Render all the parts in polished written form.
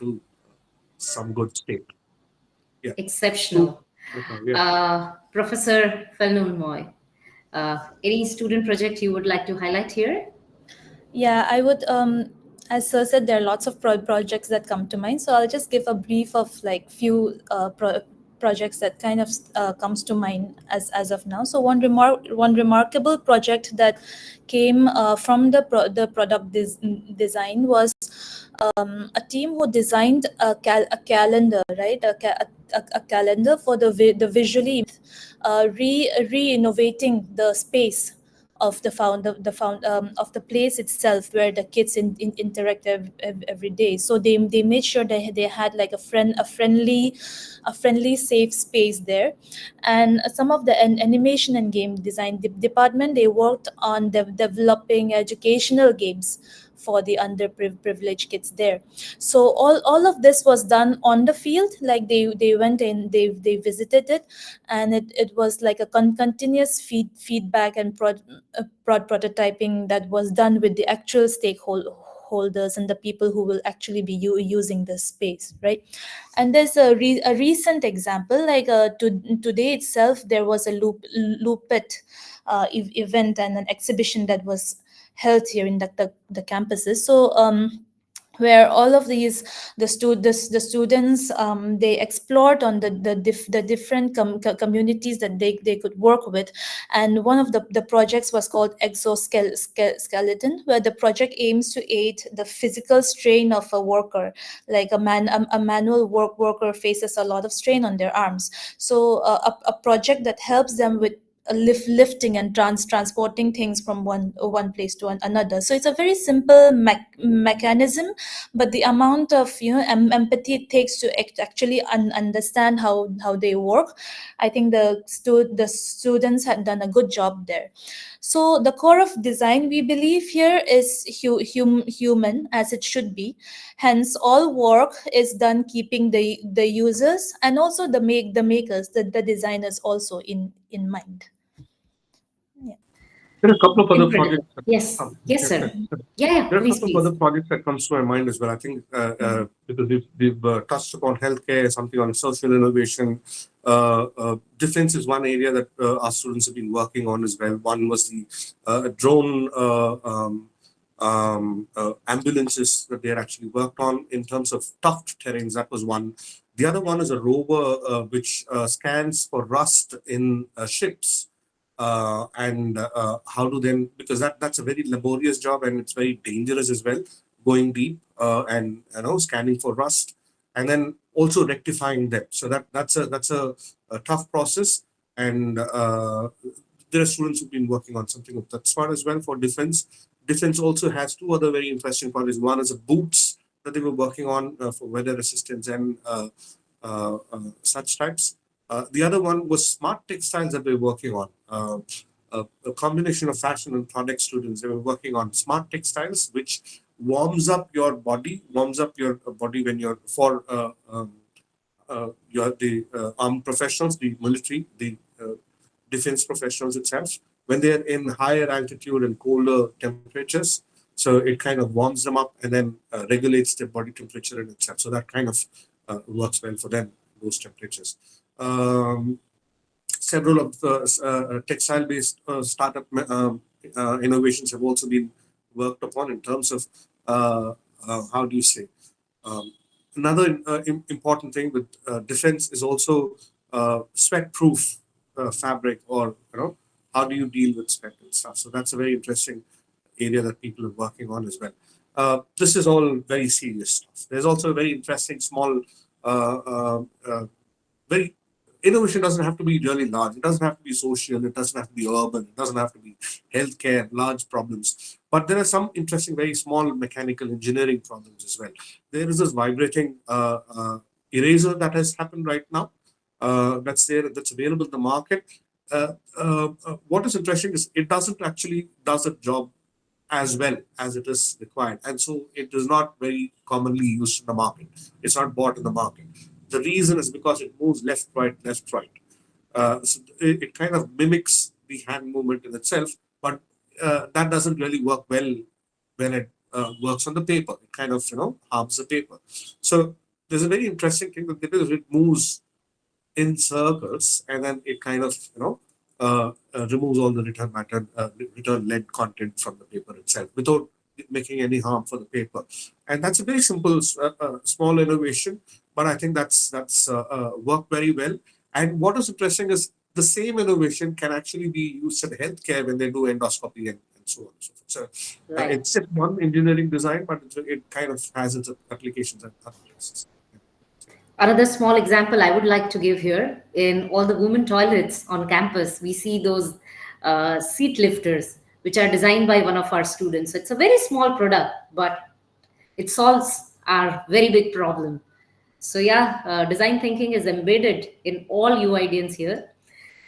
to some good state. Yeah. Exceptional. Professor Felnunmoi, any student project you would like to highlight here? Yeah, I would. As Sir said, there are lots of projects that come to mind. So I'll just give a brief of like few projects that kind of comes to mind as of now. So one remarkable project that came from the product design was a team who designed a calendar, right? A calendar for the visually re-innovating the space of of the place itself where the kids interact every day. So they made sure that they had like a friendly safe space there. And some of the animation and game design department, they worked on developing educational games for the underprivileged kids there. So all of this was done on the field, like they went in, they visited it, and it was like a continuous feedback and prototyping that was done with the actual stakeholders and the people who will actually be using this space, right? And there's a recent example, like today itself there was a loopet event and an exhibition that was held here in the campuses. So where all of these the students, they explored on the different communities that they could work with. And one of the projects was called exoskeleton, where the project aims to aid the physical strain of a worker, like a manual worker faces a lot of strain on their arms. So a project that helps them with lifting and transporting things from one place to another. So it's a very simple mechanism, but the amount of empathy it takes to actually understand how they work, I think the students had done a good job there. So the core of design, we believe here, is human, as it should be. Hence all work is done keeping the users and also the makers, the designers also in mind. Yeah. There are a couple of other Incredible. projects. Yes. Yes, sir. Yeah, There are a please, couple of please. other projects that comes to my mind as well. I think because we've touched upon healthcare, something on social innovation. Defense is one area that our students have been working on as well. One was the drone ambulances that they had actually worked on in terms of tough terrains. That was one. The other one is a rover which scans for rust in ships. And how to then, because that's a very laborious job and it's very dangerous as well, going deep and scanning for rust and then also rectifying them. So that's a tough process. And there are students who've been working on something of that sort as well for defense. Defense also has two other very interesting projects. One is a boots that they were working on for weather assistance and such types. The other one was smart textiles that we're working on. A combination of fashion and product students. They were working on smart textiles, which warms up your body when you're for the armed professionals, the military, the defense professionals itself, when they're in higher altitude and colder temperatures. So it kind of warms them up and then regulates their body temperature in itself. So that kind of works well for them, those temperatures. Several of the textile-based startup innovations have also been worked upon in terms of how do you say? Another important thing with defense is also sweat-proof fabric, or how do you deal with sweat and stuff. So that's a very interesting area that people are working on as well. This is all very serious stuff. There's also a very interesting small, very innovation doesn't have to be really large. It doesn't have to be social. It doesn't have to be urban. It doesn't have to be healthcare, large problems. But there are some interesting, very small mechanical engineering problems as well. There is this vibrating eraser that has happened right now. That's there. That's available in the market. What is interesting is it doesn't actually does a job as well as it is required, and so it is not very commonly used in the market. It's not bought in the market. The reason is because it moves left, right, left, right. So it kind of mimics the hand movement in itself, but that doesn't really work well when it works on the paper. It kind of harms the paper. So there's a very interesting thing that it moves in circles, and then it kind of removes all the return matter, return led content from the paper itself without making any harm for the paper. And that's a very simple, small innovation, but I think that's worked very well. And what is interesting is the same innovation can actually be used in healthcare when they do endoscopy and so on and so forth. So Right. it's just one engineering design, but it kind of has its applications at other places. Another small example I would like to give here, in all the women toilets on campus, we see those seat lifters, which are designed by one of our students. So it's a very small product, but it solves our very big problem. So yeah, design thinking is embedded in all UIDs here.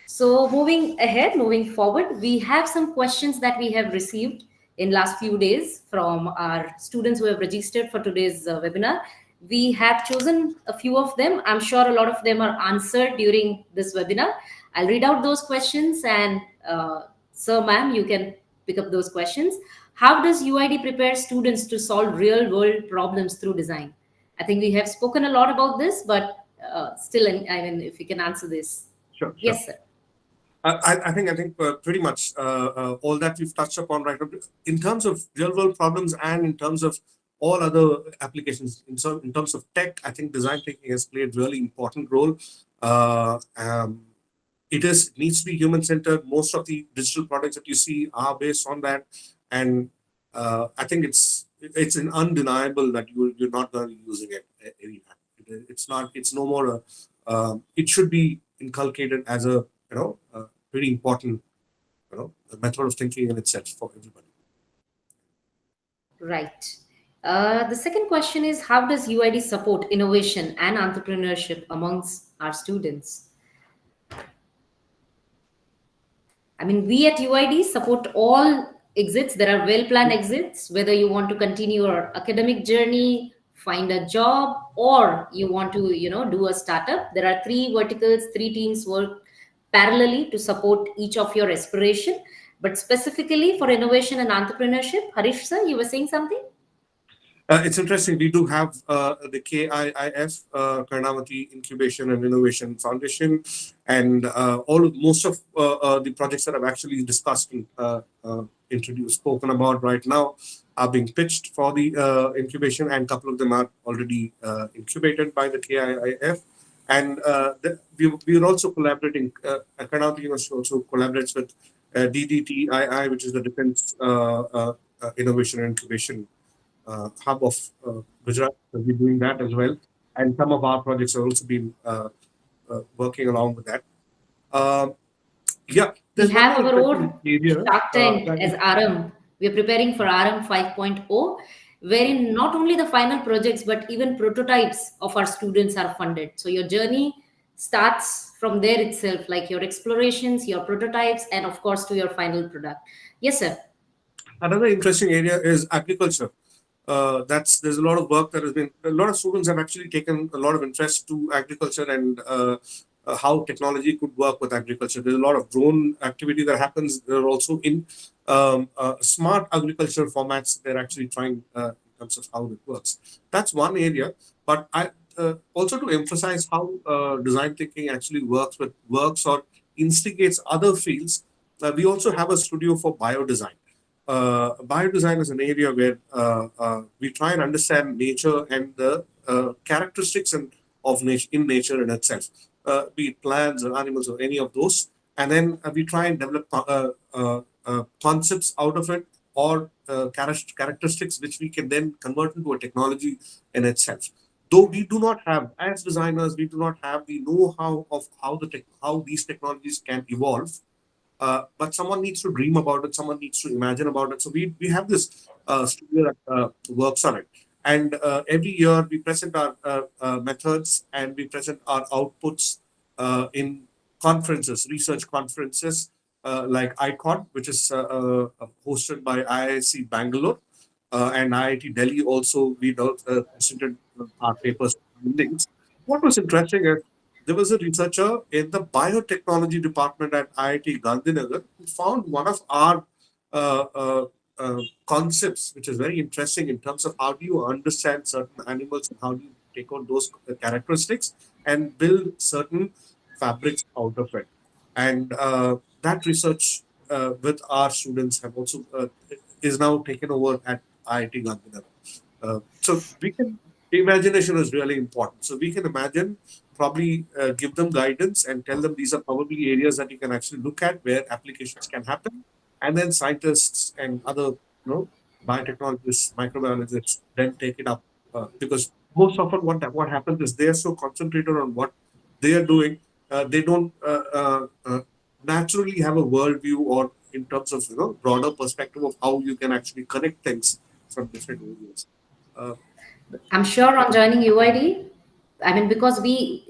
So moving ahead, moving forward, we have some questions that we have received in last few days from our students who have registered for today's webinar. We have chosen a few of them. I'm sure a lot of them are answered during this webinar. I'll read out those questions, and sir, ma'am, you can pick up those questions. How does UID prepare students to solve real world problems through design? I think we have spoken a lot about this, but still, I mean, if you can answer this. Sure. Yes, sir. I think pretty much all that we've touched upon right now, in terms of real world problems and in terms of all other applications. In terms of tech, I think design thinking has played really important role. It needs to be human centered. Most of the digital products that you see are based on that, and I think it's an undeniable that you're not going to be using it anytime. It's not. It's no more. It should be inculcated as a pretty important method of thinking in itself for everybody. Right. The second question is, how does UID support innovation and entrepreneurship amongst our students? I mean, we at UID support all exits. There are well-planned exits, whether you want to continue your academic journey, find a job, or you want to, do a startup. There are three verticals, three teams work parallelly to support each of your aspiration. But specifically for innovation and entrepreneurship, Harish sir, you were saying something? It's interesting. We do have the KIIF, Karnamati Incubation and Innovation Foundation, and most of the projects that I've actually discussed and introduced, spoken about right now are being pitched for the incubation, and a couple of them are already incubated by the KIIF. And we are also collaborating. Karnamati University also collaborates with DDTII, which is the Defense Innovation and Incubation hub of Gujarat. We'll be doing that as well, and some of our projects have also been working along with that. Yeah, We have our own area, Shark Tank as RM. We are preparing for RM 5.0, wherein not only the final projects but even prototypes of our students are funded. So your journey starts from there itself, like your explorations, your prototypes, and of course to your final product. Yes, sir. Another interesting area is agriculture. There's a lot of work that has been. A lot of students have actually taken a lot of interest to agriculture and how technology could work with agriculture. There's a lot of drone activity that happens. They're also in smart agriculture formats. They're actually trying in terms of how it works. That's one area. But I also to emphasize how design thinking actually works or instigates other fields. We also have a studio for biodesign. Biodesign is an area where we try and understand nature and the characteristics of nature in nature in itself, be it plants or animals or any of those, and then we try and develop concepts out of it or characteristics which we can then convert into a technology in itself. Though we do not have, as designers, we do not have the know-how of how these technologies can evolve. But someone needs to dream about it. Someone needs to imagine about it. So we have this studio that works on it. And every year we present our methods and we present our outputs in conferences, research conferences like ICON, which is hosted by IIC Bangalore and IIT Delhi. Also, we presented our papers findings. What was interesting is there was a researcher in the biotechnology department at IIT Gandhinagar who found one of our concepts which is very interesting in terms of how do you understand certain animals and how do you take on those characteristics and build certain fabrics out of it. And that research with our students have also is now taken over at IIT Gandhinagar. So we can imagination is really important. So we can imagine, probably give them guidance and tell them these are probably areas that you can actually look at where applications can happen, and then scientists and other biotechnologists, microbiologists then take it up because most often what happens is they are so concentrated on what they are doing, they don't naturally have a worldview or in terms of broader perspective of how you can actually connect things from different areas. Uh, I'm sure on joining UID, I mean, because we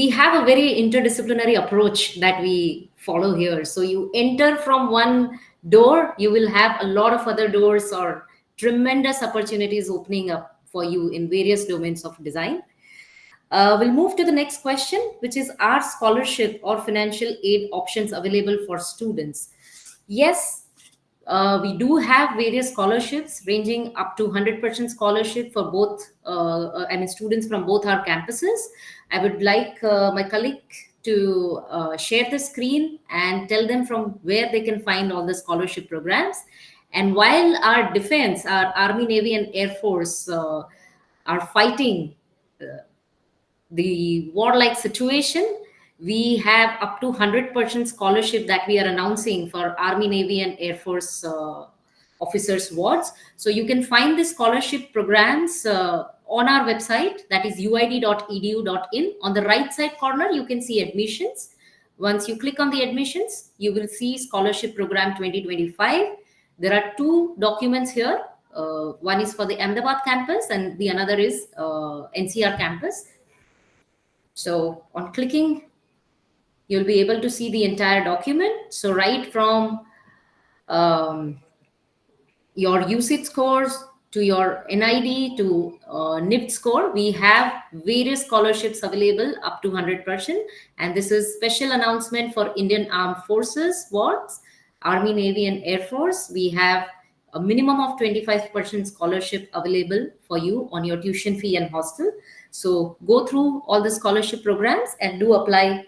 have a very interdisciplinary approach that we follow here. So you enter from one door, you will have a lot of other doors or tremendous opportunities opening up for you in various domains of design. We'll move to the next question, which is, are scholarship or financial aid options available for students? Yes, we do have various scholarships ranging up to 100% scholarship for both, I mean, students from both our campuses. I would like my colleague to share the screen and tell them from where they can find all the scholarship programs. And while our defense, our Army, Navy, and Air Force are fighting the warlike situation, we have up to 100% scholarship that we are announcing for Army, Navy, and Air Force officers wards. So you can find the scholarship programs on our website, that is uid.edu.in. On the right side corner you can see admissions. Once you click on the admissions, you will see scholarship program 2025. There are two documents here. One is for the Ahmedabad campus and the another is NCR campus. So on clicking, you'll be able to see the entire document. So right from your UCIT scores to your NID to NIFT score, we have various scholarships available up to 100%. And this is special announcement for Indian Armed Forces wards, Army, Navy, and Air Force. We have a minimum of 25% scholarship available for you on your tuition fee and hostel. So go through all the scholarship programs and do apply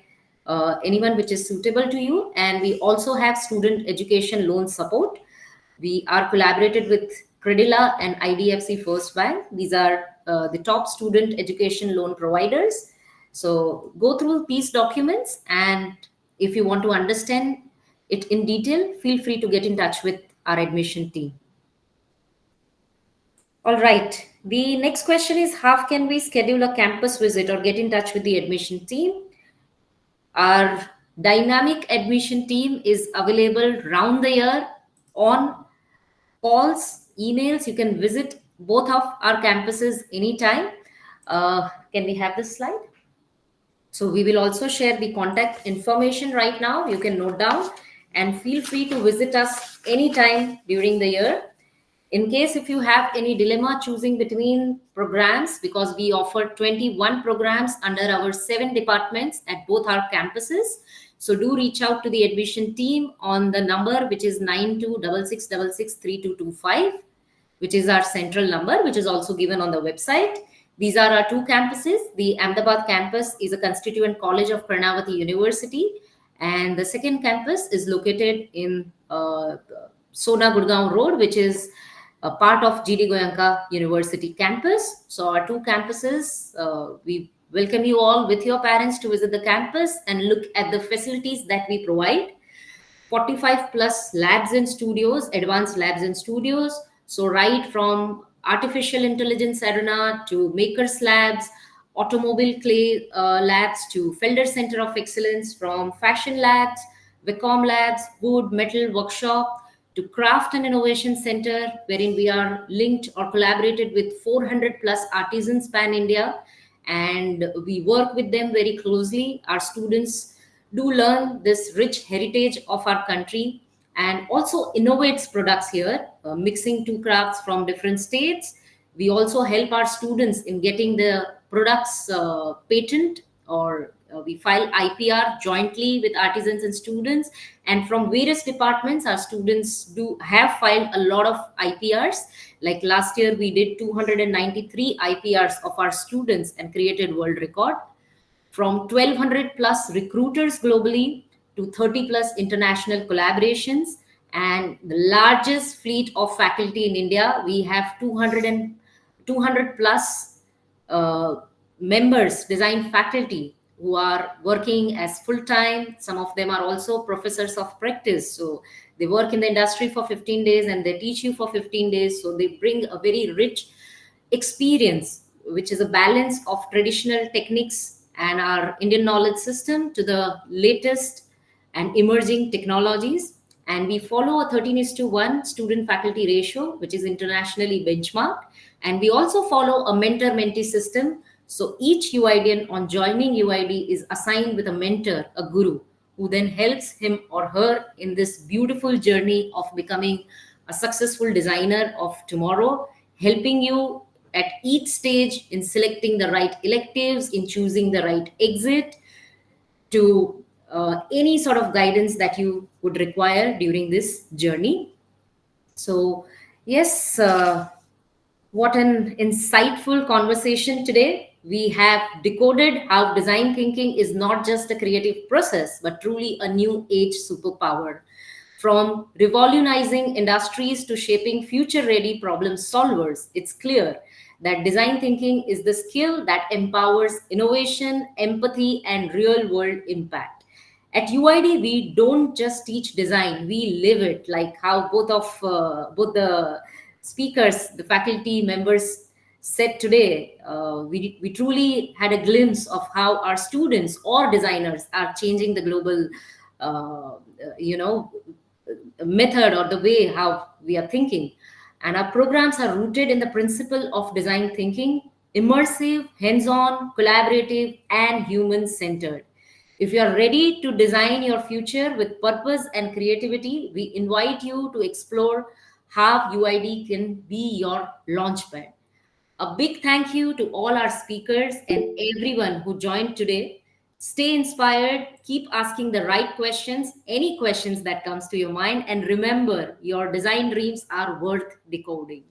anyone which is suitable to you. And we also have student education loan support. We are collaborated with Credila and IDFC First Bank. These are the top student education loan providers. So go through these documents, and if you want to understand it in detail, feel free to get in touch with our admission team. All right. The next question is, how can we schedule a campus visit or get in touch with the admission team? Our dynamic admission team is available round the year on calls, emails. You can visit both of our campuses anytime. Can we have this slide? So we will also share the contact information right now. You can note down and feel free to visit us anytime during the year. In case if you have any dilemma choosing between programs, because we offer 21 programs under our 7 departments at both our campuses. So do reach out to the admission team on the number, which is 9266663225, which is our central number, which is also given on the website. These are our two campuses. The Ahmedabad campus is a constituent college of Pranavati University, and the second campus is located in Sona Gurgaon Road, which is a part of GD Goenka University campus. So our two campuses, we welcome you all with your parents to visit the campus and look at the facilities that we provide. 45 plus labs and studios, advanced labs and studios. So right from artificial intelligence arena to makers labs, automobile clay labs to Felder Center of Excellence, from fashion labs, Vacom labs, wood, metal workshop, to Craft and Innovation Center, wherein we are linked or collaborated with 400 plus artisans pan India, and we work with them very closely. Our students do learn this rich heritage of our country and also innovates products here, mixing two crafts from different states. We also help our students in getting the products patent we file IPR jointly with artisans and students. And from various departments, our students do have filed a lot of IPRs. Like last year, we did 293 IPRs of our students and created world record. From 1200 plus recruiters globally to 30 plus international collaborations, and the largest fleet of faculty in India. We have 200 plus uh, members, design faculty, who are working as full time. Some of them are also professors of practice. So they work in the industry for 15 days and they teach you for 15 days. So they bring a very rich experience, which is a balance of traditional techniques and our Indian knowledge system to the latest and emerging technologies. And we follow a 13 is to 1 student faculty ratio, which is internationally benchmarked. And we also follow a mentor mentee system. So each UIDian on joining UID is assigned with a mentor, a guru, who then helps him or her in this beautiful journey of becoming a successful designer of tomorrow, helping you at each stage in selecting the right electives, in choosing the right exit, to any sort of guidance that you would require during this journey. So, yes, what an insightful conversation today. We have decoded how design thinking is not just a creative process, but truly a new age superpower. From revolutionizing industries to shaping future ready problem solvers, it's clear that design thinking is the skill that empowers innovation, empathy, and real world impact. At UID, we don't just teach design; we live it. Like how both the speakers, the faculty members said today, we truly had a glimpse of how our students or designers are changing the global, uh, you know, method or the way how we are thinking. And our programs are rooted in the principle of design thinking, immersive, hands on, collaborative, and human centered. If you are ready to design your future with purpose and creativity, we invite you to explore how UID can be your launchpad. A big thank you to all our speakers and everyone who joined today. Stay inspired, keep asking the right questions, any questions that comes to your mind, and remember your design dreams are worth decoding.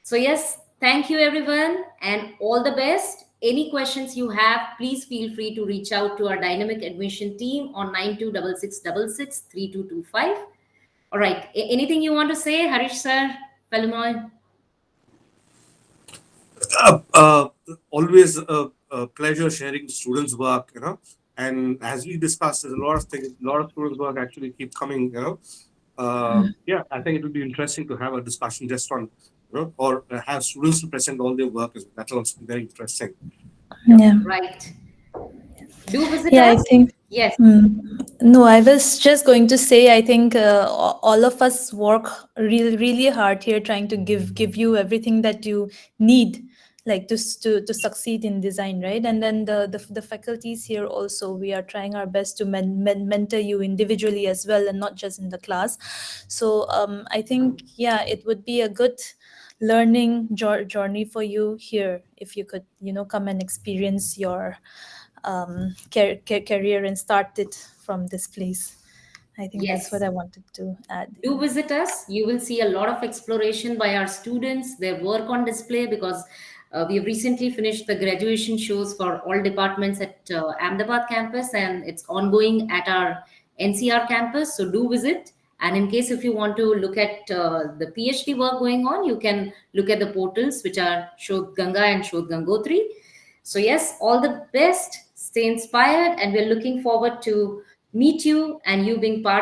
So yes, thank you everyone and all the best. Any questions you have, please feel free to reach out to our dynamic admission team on 9266663225. All right, anything you want to say, Harish sir, Felnunmoi? Always a pleasure sharing students' work, And as we discussed, there's a lot of things, a lot of students' work actually keep coming, Yeah, I think it would be interesting to have a discussion just on, or have students to present all their work. That will also be very interesting. Yeah. Yeah. Right. Do visit Yeah, I us. think. Yes. No, I was just going to say, I think all of us work really hard here, trying to give you everything that you need, like to succeed in design, right? And then the faculties here also, we are trying our best to mentor you individually as well, and not just in the class. So I think, yeah, it would be a good learning journey for you here if you could, come and experience your career and start it from this place. I think that's what Yes. I wanted to add. Do visit us. You will see a lot of exploration by our students, their work on display, because we have recently finished the graduation shows for all departments at Ahmedabad campus, and it's ongoing at our NCR campus. So do visit. And in case if you want to look at the PhD work going on, you can look at the portals, which are Shodh Ganga and Shodh Gangotri. So yes, all the best. Stay inspired, and we're looking forward to meet you and you being part